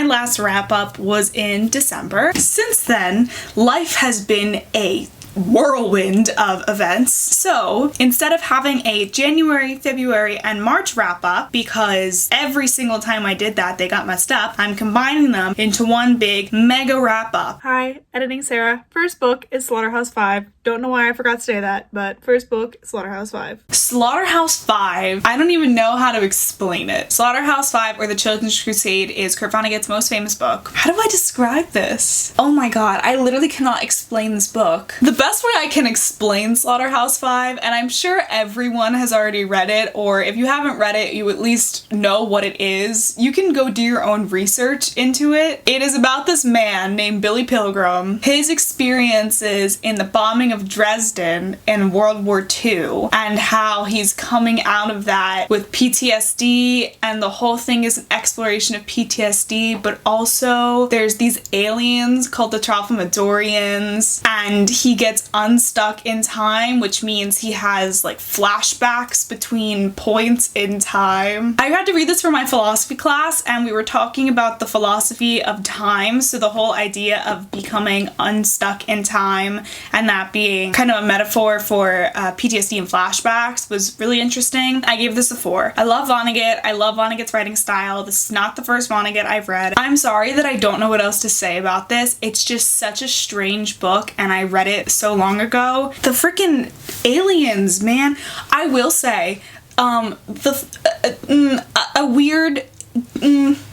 last wrap up was in December. Since then, life has been a whirlwind of events. So instead of having a January, February, and March wrap up, because every single time I did that they got messed up, I'm combining them into one big mega wrap up. Hi, editing Sarah. First book is Slaughterhouse-Five. Don't know why I forgot to say that, but first book, Slaughterhouse-Five. Slaughterhouse-Five, I don't even know how to explain it. Slaughterhouse-Five, or The Children's Crusade, is Kurt Vonnegut's most famous book. How do I describe this? Oh my god, I literally cannot explain this book. The best way I can explain Slaughterhouse-Five, and I'm sure everyone has already read it, or if you haven't read it, you at least know what it is. You can go do your own research into it. It is about this man named Billy Pilgrim, his experiences in the bombing of Dresden in World War II, and how he's coming out of that with PTSD, and the whole thing is an exploration of PTSD, but also there's these aliens called the Tralfamadorians, and he gets unstuck in time, which means he has like flashbacks between points in time. I had to read this for my philosophy class, and we were talking about the philosophy of time, so the whole idea of becoming unstuck in time and that being kind of a metaphor for PTSD and flashbacks was really interesting. I gave this a 4. I love Vonnegut. I love Vonnegut's writing style. This is not the first Vonnegut I've read. I'm sorry that I don't know what else to say about this. It's just such a strange book, and I read it so long ago. The freaking aliens, man. I will say,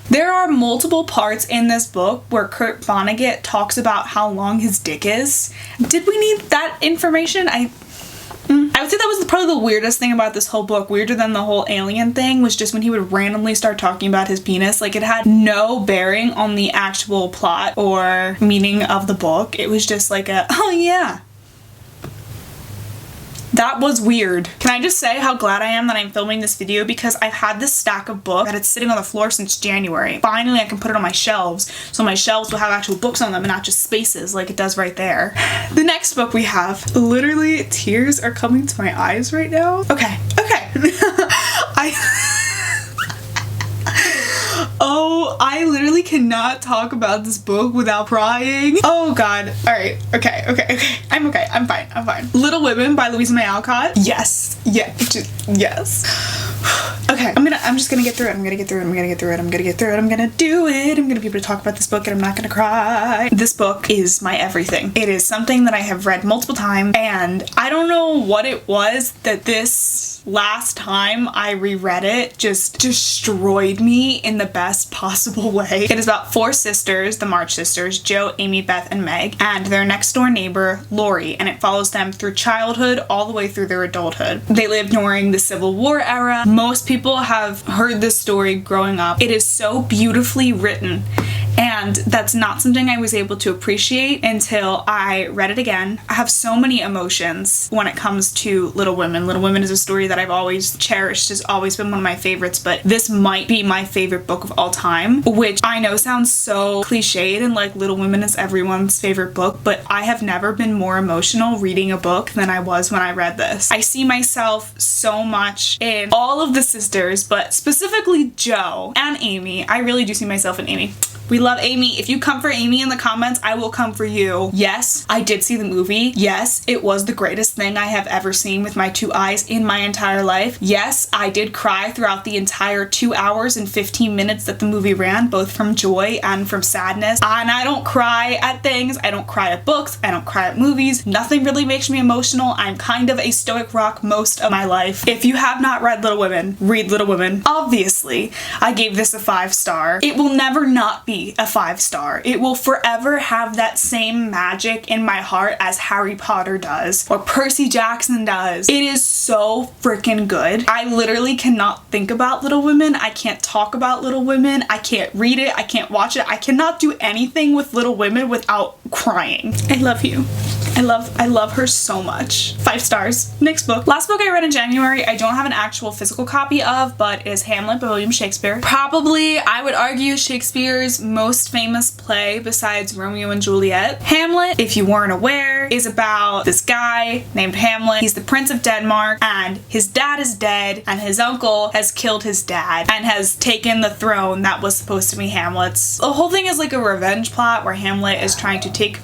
there are multiple parts in this book where Kurt Vonnegut talks about how long his dick is. Did we need that information? I would say that was probably the weirdest thing about this whole book, weirder than the whole alien thing, was just when he would randomly start talking about his penis. Like, it had no bearing on the actual plot or meaning of the book. It was just like a, oh yeah. That was weird. Can I just say how glad I am that I'm filming this video, because I've had this stack of books that it's sitting on the floor since January. Finally, I can put it on my shelves, so my shelves will have actual books on them and not just spaces like it does right there. The next book we have, literally tears are coming to my eyes right now. Okay. I literally cannot talk about this book without crying. Oh god. Alright. Okay. I'm okay. I'm fine. Little Women by Louisa May Alcott. Yes. Okay. I'm just gonna get through it. I'm gonna do it. I'm gonna be able to talk about this book, and I'm not gonna cry. This book is my everything. It is something that I have read multiple times, and I don't know what it was that this last time I reread it just destroyed me in the best possible way. It is about 4 sisters, the March sisters, Jo, Amy, Beth, and Meg, and their next door neighbor, Lori, and it follows them through childhood all the way through their adulthood. They lived during the Civil War era. Most people have heard this story growing up. It is so beautifully written, and that's not something I was able to appreciate until I read it again. I have so many emotions when it comes to Little Women. Little Women is a story that I've always cherished, has always been one of my favorites, but this might be my favorite book of all time, which I know sounds so cliched and like Little Women is everyone's favorite book, but I have never been more emotional reading a book than I was when I read this. I see myself so much in all of the sisters, but specifically Jo and Amy. I really do see myself in Amy. We love Amy. If you come for Amy in the comments, I will come for you. Yes, I did see the movie. Yes, it was the greatest thing I have ever seen with my 2 eyes in my entire life. Yes, I did cry throughout the entire 2 hours and 15 minutes that the movie ran, both from joy and from sadness. And I don't cry at things. I don't cry at books. I don't cry at movies. Nothing really makes me emotional. I'm kind of a stoic rock most of my life. If you have not read Little Women, read Little Women. Obviously, I gave this a 5-star. It will never not be a 5-star. It will forever have that same magic in my heart as Harry Potter does or Percy Jackson does. It is so freaking good. I literally cannot think about Little Women. I can't talk about Little Women. I can't read it. I can't watch it. I cannot do anything with Little Women without crying. I love you. I love her so much. 5 stars. Next book. Last book I read in January, I don't have an actual physical copy of, but is Hamlet by William Shakespeare. Probably, I would argue, Shakespeare's most famous play besides Romeo and Juliet. Hamlet, if you weren't aware, Shakespeare is about this guy named Hamlet. He's the Prince of Denmark, and his dad is dead, and his uncle has killed his dad and has taken the throne that was supposed to be Hamlet's. The whole thing is like a revenge plot where Hamlet is trying to take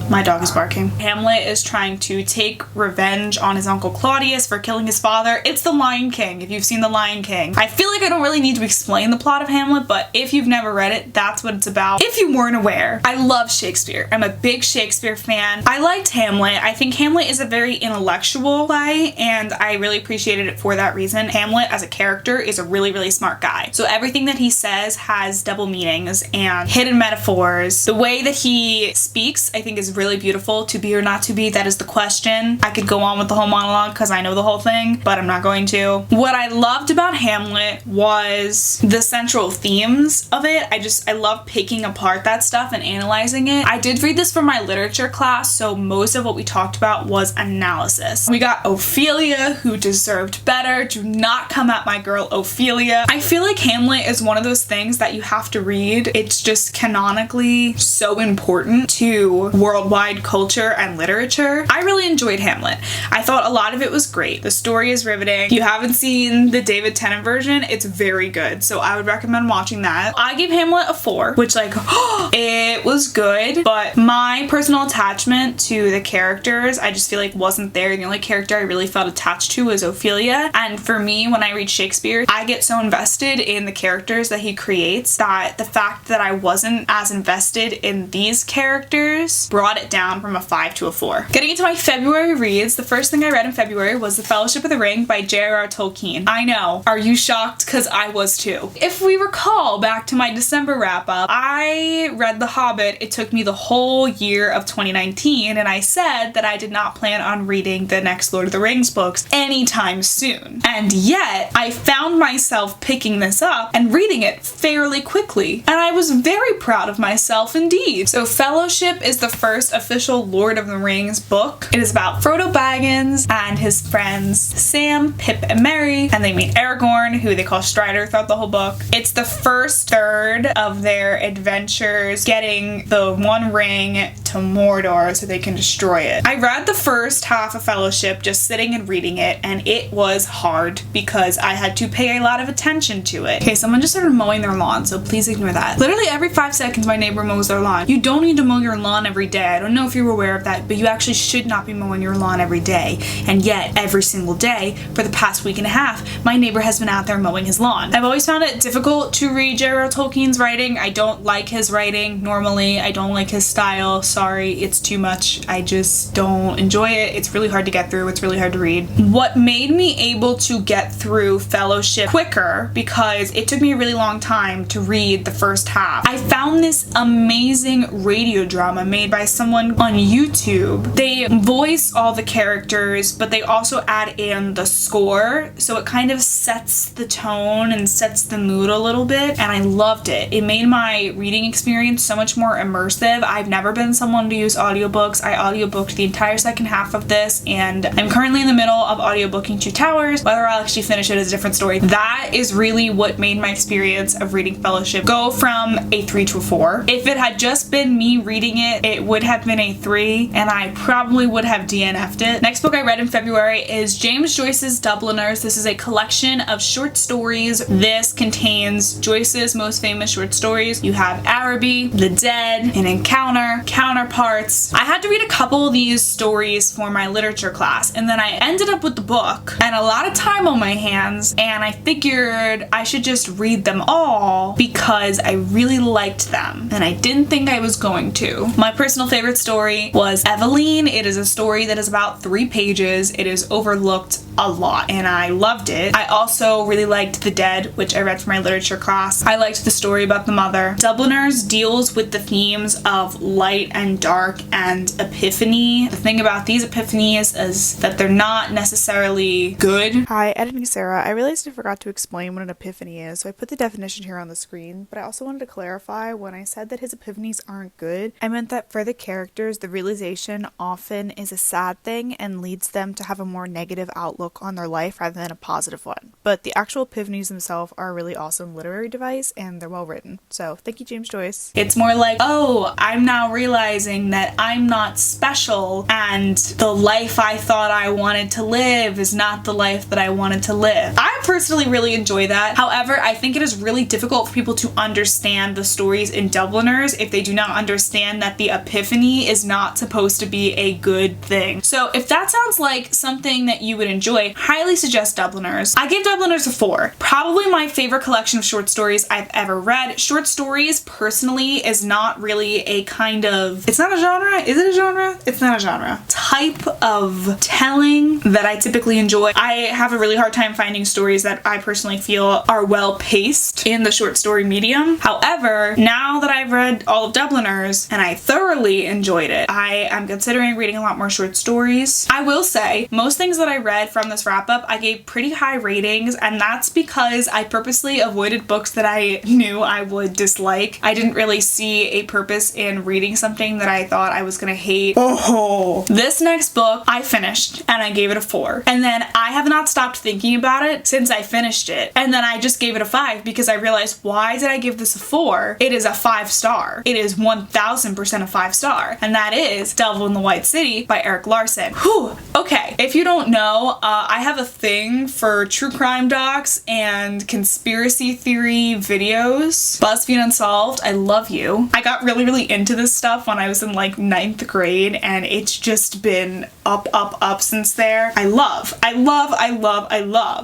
My dog is barking. Hamlet is trying to take revenge on his uncle Claudius for killing his father. It's The Lion King, if you've seen The Lion King. I feel like I don't really need to explain the plot of Hamlet, but if you've never read it, that's what it's about. If you weren't aware, I love Shakespeare. I'm a big Shakespeare fan. I liked Hamlet. I think Hamlet is a very intellectual play, and I really appreciated it for that reason. Hamlet as a character is a really, really smart guy. So everything that he says has double meanings and hidden metaphors. The way that he speaks, I think, is really beautiful. To be or not to be, that is the question. I could go on with the whole monologue because I know the whole thing, but I'm not going to. What I loved about Hamlet was the central themes of it. I love picking apart that stuff and analyzing it. I did read this for my literature class, so most of what we talked about was analysis. We got Ophelia, who deserved better. Do not come at my girl Ophelia. I feel like Hamlet is one of those things that you have to read. It's just canonically so important to worldwide culture and literature. I really enjoyed Hamlet. I thought a lot of it was great. The story is riveting. If you haven't seen the David Tennant version, it's very good, so I would recommend watching that. I gave Hamlet a 4, which it was good, but my personal attachment to the characters, I just feel like wasn't there. The only character I really felt attached to was Ophelia, and for me, when I read Shakespeare, I get so invested in the characters that he creates that the fact that I wasn't as invested in these characters brought it down from a 5 to a 4. Getting into my February reads, the first thing I read in February was The Fellowship of the Ring by J.R.R. Tolkien. I know. Are you shocked? Because I was too. If we recall back to my December wrap up, I read The Hobbit. It took me the whole year of 2019, and I said that I did not plan on reading the next Lord of the Rings books anytime soon. And yet, I found myself picking this up and reading it fairly quickly, and I was very proud of myself indeed. So Fellowship is the first official Lord of the Rings book. It is about Frodo Baggins and his friends Sam, Pip, and Merry, and they meet Aragorn, who they call Strider throughout the whole book. It's the first third of their adventures getting the One Ring to Mordor so they can destroy it. I read the first half of Fellowship just sitting and reading it, and it was hard because I had to pay a lot of attention to it. Okay, someone just started mowing their lawn, so please ignore that. Literally every 5 seconds my neighbor mows their lawn. You don't need to mow your lawn every day. I don't know if you were aware of that, but you actually should not be mowing your lawn every day. And yet, every single day for the past week and a half, my neighbor has been out there mowing his lawn. I've always found it difficult to read J.R.R. Tolkien's writing. I don't like his writing normally. I don't like his style. Sorry, it's too much. I just don't enjoy it. It's really hard to get through. It's really hard to read. What made me able to get through Fellowship quicker, because it took me a really long time to read the first half, I found this amazing radio drama made by someone on YouTube. They voice all the characters, but they also add in the score, so it kind of sets the tone and sets the mood a little bit, and I loved it. It made my reading experience so much more immersive. I've never been someone to use audiobooks. I audiobooked the entire second half of this, and I'm currently in the middle of audiobooking Two Towers. Whether I'll actually finish it is a different story. That is really what made my experience of reading Fellowship go from a 3 to a 4. If it had just been me reading it, it would have been a 3, and I probably would have DNF'd it. Next book I read in February is James Joyce's Dubliners. This is a collection of short stories. This contains Joyce's most famous short stories. You have Araby, The Dead, An Encounter, Counterparts. I had to read a couple of these stories for my literature class, and then I ended up with the book and a lot of time on my hands, and I figured I should just read them all because I really liked them, and I didn't think I was going to. My personal favorite story was Eveline. It is a story that is about 3 pages. It is overlooked a lot, and I loved it. I also really liked The Dead, which I read for my literature class. I liked the story about the mother. Dubliners deals with the themes of light and dark and epiphany. The thing about these epiphanies is that they're not necessarily good. Hi, editing Sarah. I realized I forgot to explain what an epiphany is, so I put the definition here on the screen, but I also wanted to clarify when I said that his epiphanies aren't good, I meant that for the characters, the realization often is a sad thing and leads them to have a more negative outlook on their life rather than a positive one. But the actual epiphanies themselves are a really awesome literary device, and they're well written. So thank you, James Joyce. It's more like, oh, I'm now realizing realizing that I'm not special and the life I thought I wanted to live is not the life that I wanted to live. I personally really enjoy that. However, I think it is really difficult for people to understand the stories in Dubliners if they do not understand that the epiphany is not supposed to be a good thing. So if that sounds like something that you would enjoy, highly suggest Dubliners. I gave Dubliners a 4. Probably my favorite collection of short stories I've ever read. Short stories, personally, is not really a kind of, it's not a genre? Is it a genre? It's not a genre. Type of telling that I typically enjoy. I have a really hard time finding stories that I personally feel are well paced in the short story medium. However, now that I've read all of Dubliners and I thoroughly enjoyed it, I am considering reading a lot more short stories. I will say, most things that I read from this wrap up, I gave pretty high ratings, and that's because I purposely avoided books that I knew I would dislike. I didn't really see a purpose in reading something that I thought I was gonna hate. Oh. This next book I finished and I gave it a 4. And then I have not stopped thinking about it since I finished it. And then I just gave it a 5 because I realized, why did I give this a 4? It is a 5-star. It is 1000% a 5-star. And that is Devil in the White City by Erik Larson. Whew. Okay, if you don't know, I have a thing for true crime docs and conspiracy theory videos. BuzzFeed Unsolved, I love you. I got really into this stuff when I was in like 9th grade, and it's just been up since there. I love.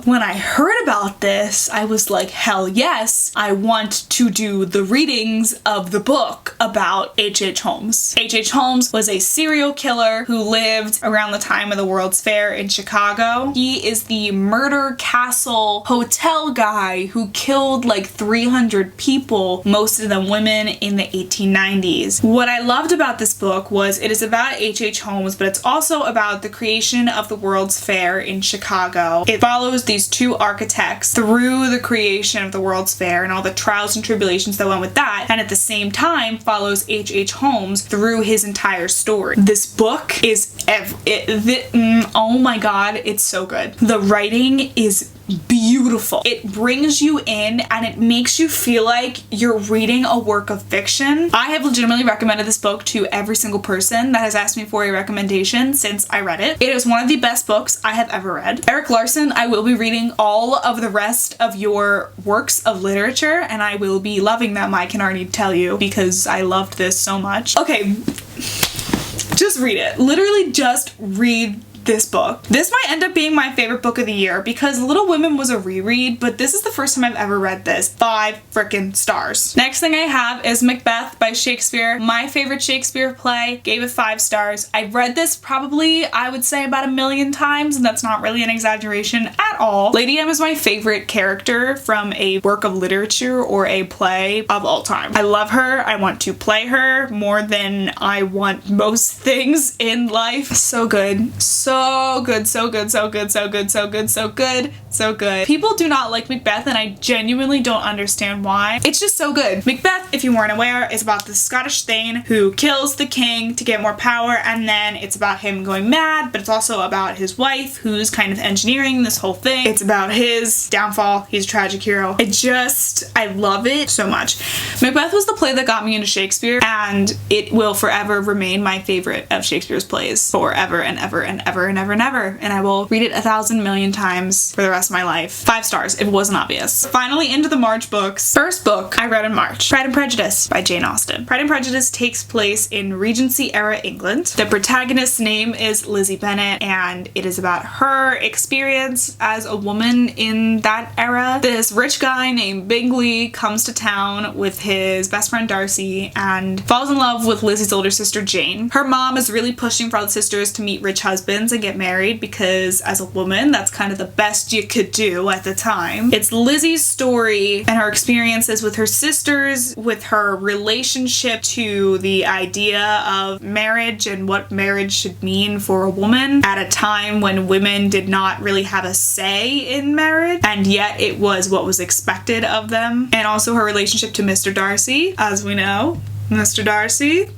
When I heard about this, I was like, hell yes, I want to do the readings of the book about H.H. Holmes. H.H. Holmes was a serial killer who lived around the time of the World's Fair in Chicago. He is the murder castle hotel guy who killed like 300 people, most of them women, in the 1890s. What I loved about this book was it is about H.H. Holmes, but it's also about the creation of the World's Fair in Chicago. It follows these two architects through the creation of the World's Fair and all the trials and tribulations that went with that, and at the same time follows H.H. Holmes through his entire story. This book is oh my god, it's so good. The writing is beautiful. It brings you in and it makes you feel like you're reading a work of fiction. I have legitimately recommended this book to every single person that has asked me for a recommendation since I read it. It is one of the best books I have ever read. Erik Larson, I will be reading all of the rest of your works of literature and I will be loving them, I can already tell you, because I loved this so much. Okay, just read it. Literally just read this book. This might end up being my favorite book of the year because Little Women was a reread, but this is the first time I've ever read this. 5 frickin' stars. Next thing I have is Macbeth by Shakespeare. My favorite Shakespeare play, gave it 5 stars. I've read this probably, I would say, about 1,000,000 times, and that's not really an exaggeration at all. Lady M is my favorite character from a work of literature or a play of all time. I love her. I want to play her more than I want most things in life. So good. So good. People do not like Macbeth and I genuinely don't understand why. It's just so good. Macbeth, if you weren't aware, is about the Scottish Thane who kills the king to get more power, and then it's about him going mad, but it's also about his wife who's kind of engineering this whole thing. It's about his downfall. He's a tragic hero. I love it so much. Macbeth was the play that got me into Shakespeare, and it will forever remain my favorite of Shakespeare's plays forever and ever and ever and ever and ever, and I will read it 1,000 million times for the rest of my life. 5 stars if it wasn't obvious. Finally, into the March books. First book I read in March, Pride and Prejudice by Jane Austen. Pride and Prejudice takes place in Regency era England. The protagonist's name is Lizzie Bennet, and it is about her experience as a woman in that era. This rich guy named Bingley comes to town with his best friend Darcy and falls in love with Lizzie's older sister Jane. Her mom is really pushing for all the sisters to meet rich husbands and get married because as a woman that's kind of the best you could do at the time. It's Lizzie's story and her experiences with her sisters, with her relationship to the idea of marriage and what marriage should mean for a woman at a time when women did not really have a say in marriage, and yet it was what was expected of them. And also her relationship to Mr. Darcy. As we know, Mr. Darcy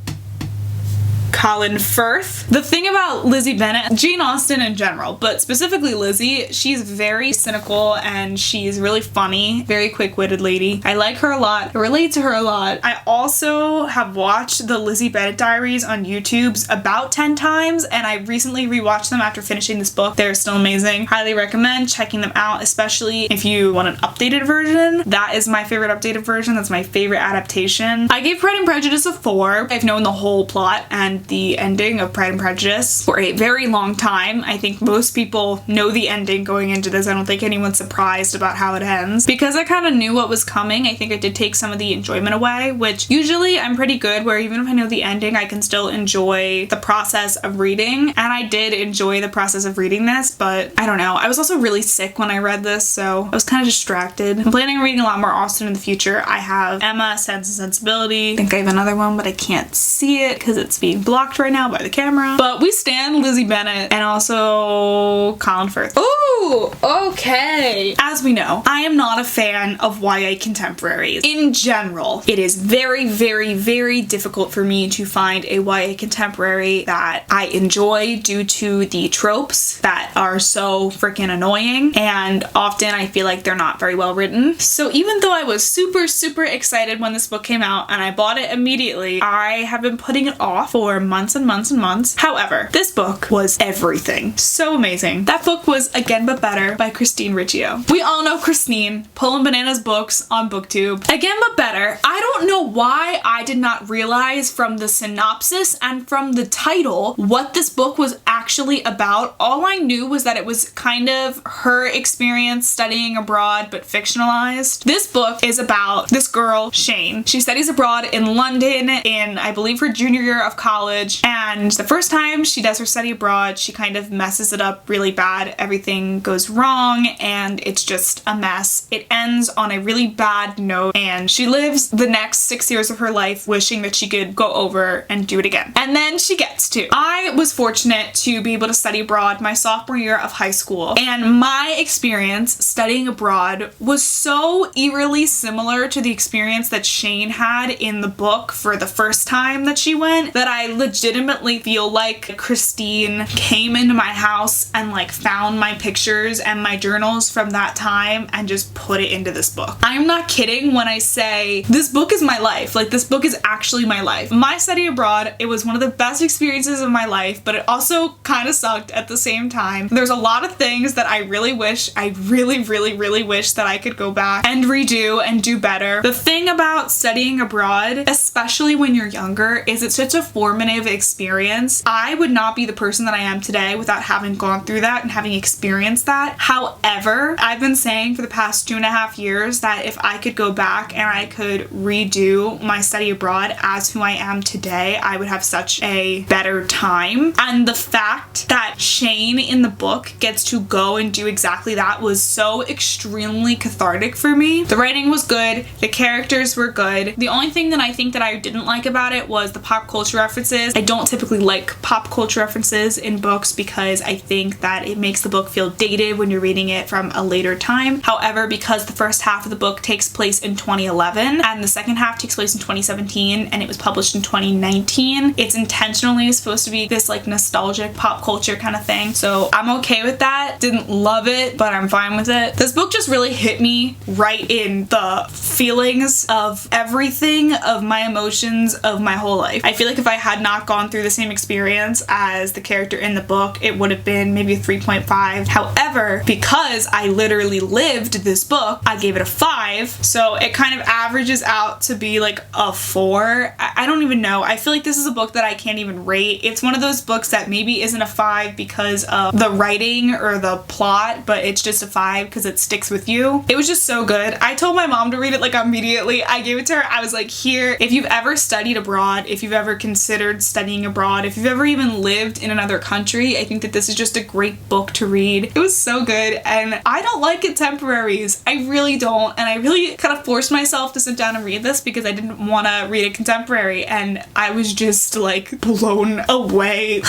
Colin Firth. The thing about Lizzie Bennet, Jane Austen in general, but specifically Lizzie, she's very cynical and she's really funny, very quick-witted lady. I like her a lot. I relate to her a lot. I also have watched the Lizzie Bennet Diaries on YouTube about 10 times, and I recently rewatched them after finishing this book. They're still amazing. Highly recommend checking them out, especially if you want an updated version. That is my favorite updated version. That's my favorite adaptation. I gave Pride and Prejudice a 4. I've known the whole plot and the ending of Pride and Prejudice for a very long time. I think most people know the ending going into this. I don't think anyone's surprised about how it ends. Because I kind of knew what was coming, I think it did take some of the enjoyment away, which usually I'm pretty good where even if I know the ending, I can still enjoy the process of reading. And I did enjoy the process of reading this, but I don't know. I was also really sick when I read this, so I was kind of distracted. I'm planning on reading a lot more Austen in the future. I have Emma, Sense and Sensibility. I think I have another one, but I can't see it because it's being blocked right now by the camera. But we stand Lizzie Bennet and also Colin Firth. Ooh, okay. As we know, I am not a fan of YA contemporaries. In general, it is very, very, very difficult for me to find a YA contemporary that I enjoy due to the tropes that are so freaking annoying, and often I feel like they're not very well written. So even though I was super, super excited when this book came out and I bought it immediately, I have been putting it off for months and months and months. However, this book was everything. So amazing. That book was Again But Better by Christine Riccio. We all know Christine, pulling bananas books on BookTube. Again But Better. I don't know why I did not realize from the synopsis and from the title what this book was actually about. All I knew was that it was kind of her experience studying abroad but fictionalized. This book is about this girl, Shane. She studies abroad in London in, I believe, her junior year of college, and the first time she does her study abroad, she kind of messes it up really bad. Everything goes wrong and it's just a mess. It ends on a really bad note and she lives the next 6 years of her life wishing that she could go over and do it again. And then she gets to. I was fortunate to be able to study abroad my sophomore year of high school, and my experience studying abroad was so eerily similar to the experience that Shane had in the book for the first time that she went that I legitimately feel like Christine came into my house and like found my pictures and my journals from that time and just put it into this book. I'm not kidding when I say this book is my life. Like, this book is actually my life. My study abroad, it was one of the best experiences of my life, but it also kind of sucked at the same time. There's a lot of things that I really wish, I really wish that I could go back and redo and do better. The thing about studying abroad, especially when you're younger, is it's such a formative experience. I would not be the person that I am today without having gone through that and having experienced that. However, I've been saying for the past 2.5 years that if I could go back and I could redo my study abroad as who I am today, I would have such a better time. And the fact that Shane in the book gets to go and do exactly that was so extremely cathartic for me. The writing was good, the characters were good. The only thing that I think that I didn't like about it was the pop culture references. I don't typically like pop culture references in books because I think that it makes the book feel dated when you're reading it from a later time. However, because the first half of the book takes place in 2011 and the second half takes place in 2017 and it was published in 2019, it's intentionally supposed to be this like nostalgic pop culture kind of thing. So I'm okay with that. Didn't love it, but I'm fine with it. This book just really hit me right in the feelings of everything, of my emotions, of my whole life. I feel like if I had not gone through the same experience as the character in the book, it would have been maybe a 3.5. However, because I literally lived this book, I gave it a 5. So it kind of averages out to be like a 4. I don't even know. I feel like this is a book that I can't even rate. It's one of those books that maybe isn't a 5 because of the writing or the plot, but it's just a 5 because it sticks with you. It was just so good. I told my mom to read it like immediately. I gave it to her. I was like, here, if you've ever studied abroad, if you've ever considered studying abroad, if you've ever even lived in another country, I think that this is just a great book to read. It was so good, and I don't like contemporaries. I really don't, and I really kind of forced myself to sit down and read this because I didn't want to read a contemporary, and I was just like blown away.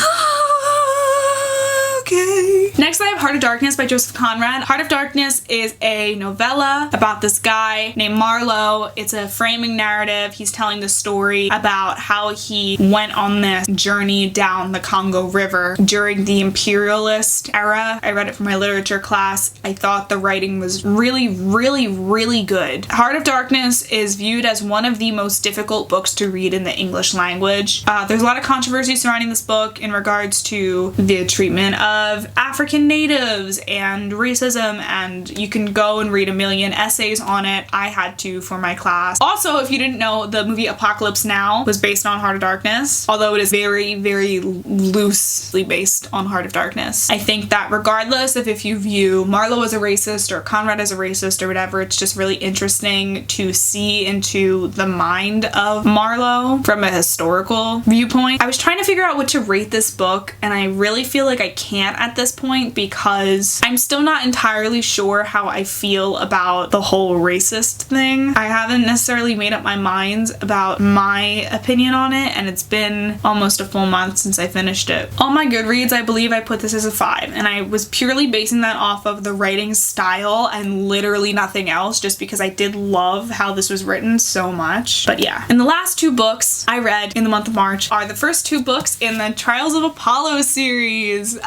Okay. Bye! Next I have Heart of Darkness by Joseph Conrad. Heart of Darkness is a novella about this guy named Marlowe. It's a framing narrative. He's telling the story about how he went on this journey down the Congo River during the imperialist era. I read it for my literature class. I thought the writing was really, really, really good. Heart of Darkness is viewed as one of the most difficult books to read in the English language. There's a lot of controversy surrounding this book in regards to the treatment of African natives and racism, and you can go and read a million essays on it. I had to for my class. Also, if you didn't know, the movie Apocalypse Now was based on Heart of Darkness, although it is very, very loosely based on Heart of Darkness. I think that regardless of if you view Marlowe as a racist or Conrad as a racist or whatever, it's just really interesting to see into the mind of Marlowe from a historical viewpoint. I was trying to figure out what to rate this book, and I really feel like I can't at this point because I'm still not entirely sure how I feel about the whole racist thing. I haven't necessarily made up my mind about my opinion on it, and it's been almost a full month since I finished it. On my Goodreads, I believe I put this as a 5, and I was purely basing that off of the writing style and literally nothing else, just because I did love how this was written so much. But yeah. And the last 2 books I read in the month of March are the first 2 books in the Trials of Apollo series.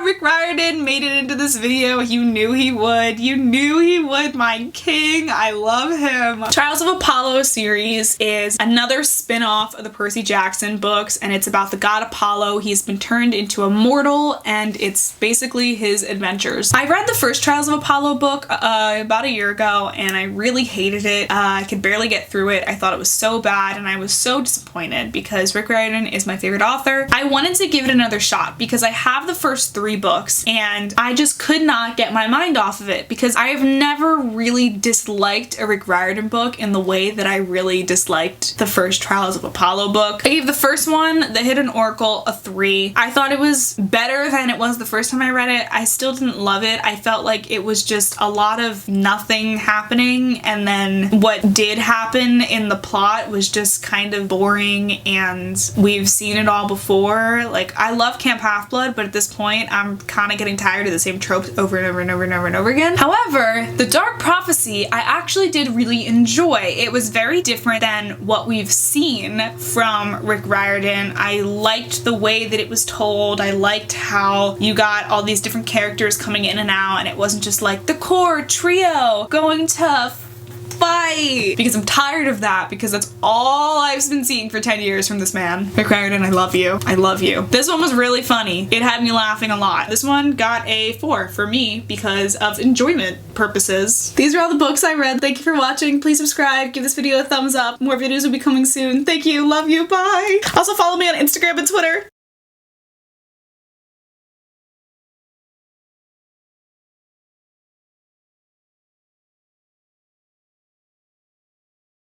Rick Riordan made it into this video. You knew he would. You knew he would, my king. I love him. Trials of Apollo series is another spin-off of the Percy Jackson books, and it's about the god Apollo. He's been turned into a mortal, and it's basically his adventures. I read the first Trials of Apollo book about a year ago, and I really hated it. I could barely get through it. I thought it was so bad, and I was so disappointed because Rick Riordan is my favorite author. I wanted to give it another shot because I have the first 3 books, and I just could not get my mind off of it because I have never really disliked a Rick Riordan book in the way that I really disliked the first Trials of Apollo book. I gave the first one, The Hidden Oracle, a 3. I thought it was better than it was the first time I read it. I still didn't love it. I felt like it was just a lot of nothing happening, and then what did happen in the plot was just kind of boring, and we've seen it all before. Like, I love Camp Half-Blood, but at this point I'm kind of getting tired of the same tropes over and over and over and over and over again. However, The Dark Prophecy I actually did really enjoy. It was very different than what we've seen from Rick Riordan. I liked the way that it was told. I liked how you got all these different characters coming in and out, and it wasn't just like the core trio going to fight, because I'm tired of that, because that's all I've been seeing for 10 years from this man. Rick Riordan, I love you. I love you. This one was really funny. It had me laughing a lot. This one got a 4 for me because of enjoyment purposes. These are all the books I read. Thank you for watching. Please subscribe. Give this video a thumbs up. More videos will be coming soon. Thank you. Love you. Bye. Also follow me on Instagram and Twitter.